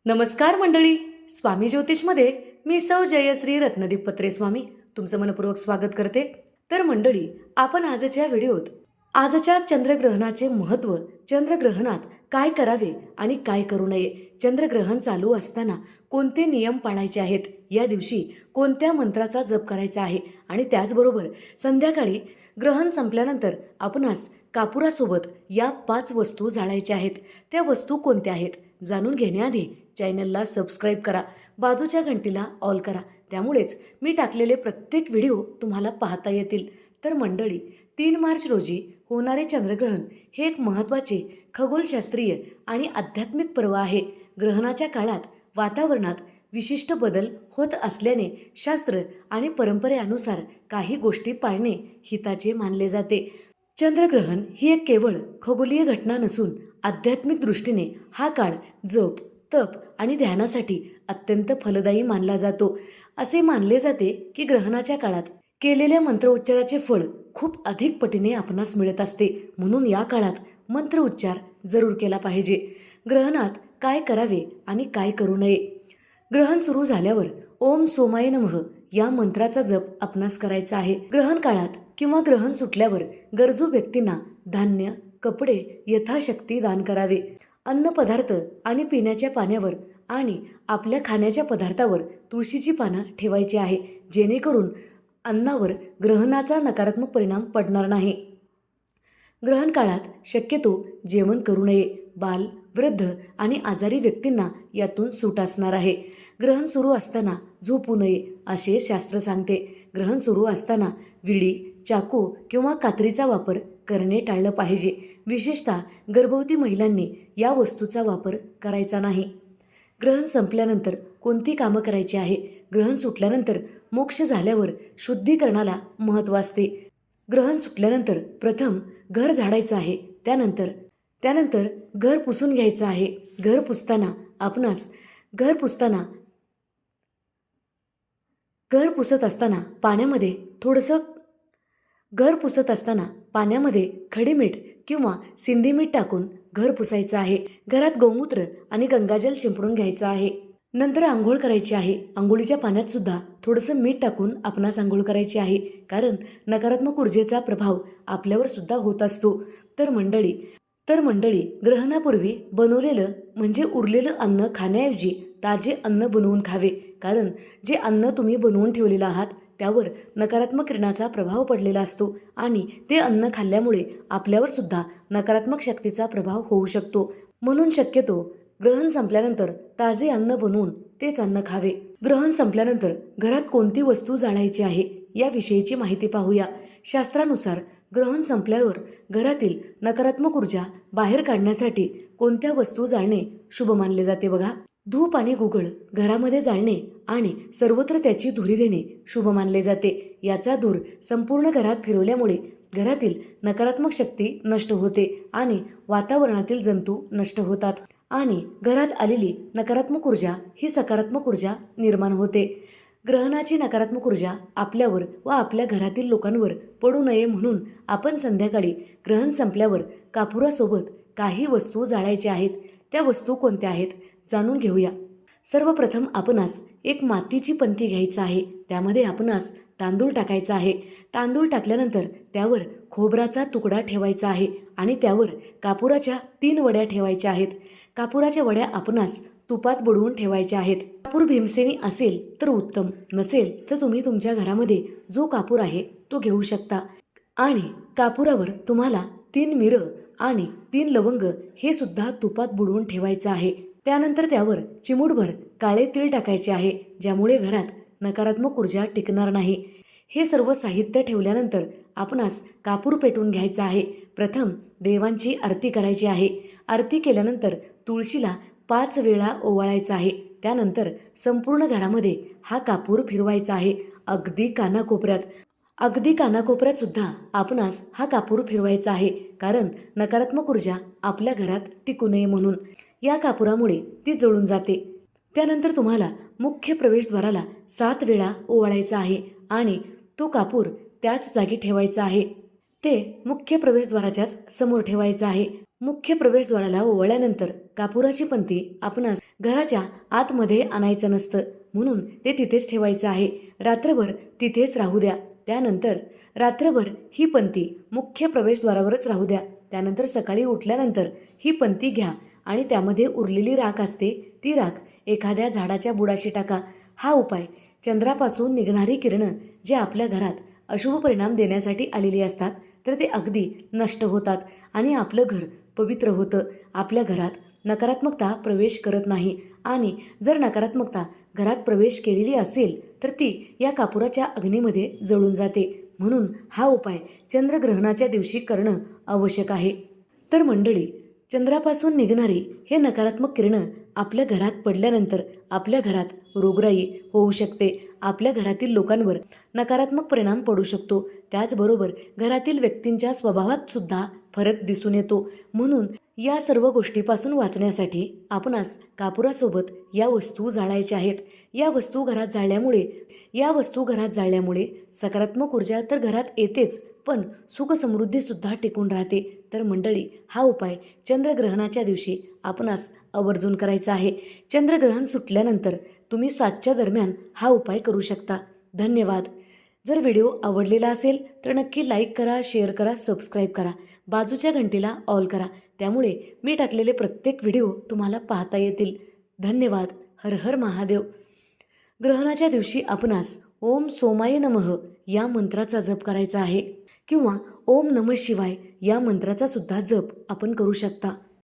नमस्कार मंडळी. स्वामी ज्योतिषमध्ये मी सौ जयश्री रत्नदीप पत्रे स्वामी तुमचं मनपूर्वक स्वागत करते. तर मंडळी, आपण आजच्या चंद्रग्रहणाचे महत्त्व, चंद्रग्रहणात काय करावे आणि काय करू नये, चंद्रग्रहण चालू असताना कोणते नियम पाळायचे आहेत, या दिवशी कोणत्या मंत्राचा जप करायचा आहे आणि त्याचबरोबर संध्याकाळी ग्रहण संपल्यानंतर आपणास कापुरासोबत या 5 वस्तू जाळायच्या आहेत. त्या वस्तू कोणत्या आहेत जाणून घेण्याआधी चॅनलला सबस्क्राईब करा, बाजूच्या घंटीला ऑल करा, त्यामुळेच मी टाकलेले प्रत्येक व्हिडिओ तुम्हाला पाहता येतील. तर मंडळी, 3 मार्च रोजी होणारे चंद्रग्रहण हे एक महत्त्वाचे खगोलशास्त्रीय आणि आध्यात्मिक पर्व आहे. ग्रहणाच्या काळात वातावरणात विशिष्ट बदल होत असल्याने शास्त्र आणि परंपरेनुसार काही गोष्टी पाळणे हिताचे मानले जाते. चंद्रग्रहण ही एक केवळ खगोलीय घटना नसून आध्यात्मिक दृष्टीने हा काळ जप, तप आणि ध्यानासाठी अत्यंत फलदायी मानला जातो. असे मानले जाते की ग्रहणाच्या काळात केलेल्या मंत्रोच्चाराचे फळ खूप अधिक पटीने आपणास मिळत असते. म्हणून या काळात मंत्रोच्चार जरूर केला पाहिजे. ग्रहणात काय करावे आणि काय करू नये. ग्रहण सुरू झाल्यावर ओम सोमाय नमः या मंत्राचा जप आपणास करायचा आहे. ग्रहण काळात किंवा ग्रहण सुटल्यावर गरजू व्यक्तींना धान्य, कपडे यथाशक्ती दान करावे. अन्न पदार्थ आणि पिण्याच्या पाण्यावर आणि आपल्या खाण्याच्या पदार्थावर तुळशीची पानं ठेवायची आहे, जेणेकरून अन्नावर ग्रहणाचा नकारात्मक परिणाम पडणार नाही. ग्रहण काळात शक्यतो जेवण करू नये. बाल, वृद्ध आणि आजारी व्यक्तींना यातून सूट असणार आहे. ग्रहण सुरू असताना झोपू नये असे शास्त्र सांगते. ग्रहण सुरू असताना विडी, चाकू किंवा कात्रीचा वापर करणे टाळलं पाहिजे. विशेषतः गर्भवती महिलांनी या वस्तूचा वापर करायचा नाही. ग्रहण संपल्यानंतर कोणती कामं करायची आहे. ग्रहण सुटल्यानंतर मोक्ष झाल्यावर शुद्धीकरणाला महत्त्व असते. ग्रहण सुटल्यानंतर प्रथम घर झाडायचं आहे. त्यानंतर घर पुसून घ्यायचं आहे. घर पुसत असताना पाण्यामध्ये खडी मीठ किंवा सिंधी मीठ टाकून घर पुसायचं आहे. घरात गोमूत्र आणि गंगाजल शिंपडून घ्यायचं आहे. नंतर आंघोळ करायची आहे. आंघोळीच्या पाण्यात सुद्धा थोडंसं मीठ टाकून आपणास आंघोळ करायची आहे, कारण नकारात्मक ऊर्जेचा प्रभाव आपल्यावर सुद्धा होत असतो. तर मंडळी, ग्रहणापूर्वी बनवलेलं म्हणजे उरलेलं अन्न खाण्याऐवजी ताजे अन्न बनवून खावे, कारण जे अन्न तुम्ही बनवून ठेवलेलं आहात त्यावर नकारात्मक किरणाचा प्रभाव पडलेला असतो आणि ते अन्न खाल्ल्यामुळे आपल्यावर सुद्धा नकारात्मक शक्तीचा प्रभाव होऊ शकतो. म्हणून शक्यतो ग्रहण संपल्यानंतर ताजे अन्न बनवून तेच अन्न खावे. ग्रहण संपल्यानंतर घरात कोणती वस्तू जाळायची आहे याविषयीची माहिती पाहूया. शास्त्रानुसार ग्रहण संपल्यावर घरातील नकारात्मक ऊर्जा बाहेर काढण्यासाठी कोणत्या वस्तू जाळणे शुभ मानले जाते बघा. धूप आणि गुगळ घरामध्ये जाळणे आणि सर्वत्र त्याची धुरी देणे शुभ मानले जाते. याचा धूर संपूर्ण घरात फिरवल्यामुळे घरातील नकारात्मक शक्ती नष्ट होते आणि वातावरणातील जंतू नष्ट होतात आणि घरात आलेली नकारात्मक ऊर्जा ही सकारात्मक ऊर्जा निर्माण होते. ग्रहणाची नकारात्मक ऊर्जा आपल्यावर व आपल्या घरातील लोकांवर पडू नये म्हणून आपण संध्याकाळी ग्रहण संपल्यावर कापुरासोबत काही वस्तू जाळायच्या आहेत. त्या वस्तू कोणत्या आहेत जाणून घेऊया. सर्वप्रथम आपणास एक मातीची पंती घ्यायचा आहे. त्यामध्ये आपणास तांदूळ टाकायचा आहे. तांदूळ टाकल्यानंतर त्यावर खोबराचा तुकडा ठेवायचा आहे आणि त्यावर कापुराच्या 3 वड्या ठेवायच्या आहेत. कापुराच्या वड्या आपणास तुपात बुडवून ठेवायच्या आहेत. कापूर भीमसेनी असेल तर उत्तम, नसेल तर तुम्ही तुमच्या घरामध्ये जो कापूर आहे तो घेऊ शकता. आणि कापुरावर तुम्हाला 3 मिरं आणि 3 लवंग हे सुद्धा तुपात बुडवून ठेवायचं आहे. त्यानंतर त्यावर चिमूटभर काळे तीळ टाकायचे आहे, ज्यामुळे घरात नकारात्मक ऊर्जा टिकणार नाही. हे सर्व साहित्य ठेवल्यानंतर आपणास कापूर पेटवून घ्यायचा आहे. प्रथम देवांची आरती करायची आहे. आरती केल्यानंतर तुळशीला 5 वेळा ओवाळायचा आहे. त्यानंतर संपूर्ण घरामध्ये हा कापूर फिरवायचा आहे. अगदी कानाकोपऱ्यात सुद्धा आपणास हा कापूर फिरवायचा आहे, कारण नकारात्मक ऊर्जा आपल्या घरात टिकू नये म्हणून. या कापुरामुळे ती जळून जाते. त्यानंतर तुम्हाला मुख्य प्रवेशद्वाराला 7 वेळा ओवाळायचा आहे आणि तो कापूर त्याच जागी ठेवायचा आहे. ते मुख्य प्रवेशद्वाराच्याच समोर ठेवायचं आहे. मुख्य प्रवेशद्वाराला ओवाळल्यानंतर कापुराची पंती आपणास घराच्या आतमध्ये आणायचं नसतं, म्हणून ते तिथेच ठेवायचं आहे. रात्रभर तिथेच राहू द्या. त्यानंतर रात्रभर ही पंती मुख्य प्रवेशद्वारावरच राहू द्या. त्यानंतर सकाळी उठल्यानंतर ही पंती घ्या आणि त्यामध्ये उरलेली राख असते ती राख एखाद्या झाडाच्या बुडाशी टाका. हा उपाय चंद्रापासून निघणारी किरणं जे आपल्या घरात अशुभ परिणाम देण्यासाठी आलेली असतात तर ते अगदी नष्ट होतात आणि आपलं घर पवित्र होतं. आपल्या घरात नकारात्मकता प्रवेश करत नाही आणि जर नकारात्मकता घरात प्रवेश केलेली असेल तर ती या कापुराच्या अग्नीमध्ये जळून जाते. म्हणून हा उपाय चंद्रग्रहणाच्या दिवशी करणं आवश्यक आहे. तर मंडळी, चंद्रापासून निघणारी हे नकारात्मक किरणं आपल्या घरात पडल्यानंतर आपल्या घरात रोगराई होऊ शकते. आपल्या घरातील लोकांवर नकारात्मक परिणाम पडू शकतो. त्याचबरोबर घरातील व्यक्तींच्या स्वभावात सुद्धा फरक दिसून येतो. म्हणून या सर्व गोष्टीपासून वाचण्यासाठी आपणास कापुरासोबत या वस्तू जाळायच्या आहेत. या वस्तू घरात जाळल्यामुळे सकारात्मक ऊर्जा तर घरात येतेच, पण सुखसमृद्धीसुद्धा टिकून राहते. तर मंडळी, हा उपाय चंद्रग्रहणाच्या दिवशी आपणास आवर्जून करायचा आहे. चंद्रग्रहण सुटल्यानंतर तुम्ही 7च्या दरम्यान हा उपाय करू शकता. धन्यवाद. जर व्हिडिओ आवडलेला असेल तर नक्की लाईक करा, शेअर करा, सबस्क्राईब करा. बाजूच्या घंटीला ऑल करा. त्यामुळे मी टाकलेले प्रत्येक व्हिडिओ तुम्हाला पाहता येतील. धन्यवाद. हर हर महादेव. ग्रहणाच्या दिवशी आपणास ओम सोमाय नमः या मंत्राचा जप करायचा आहे किंवा ओम नमः शिवाय या मंत्राचा सुद्धा जप आपण करू शकता.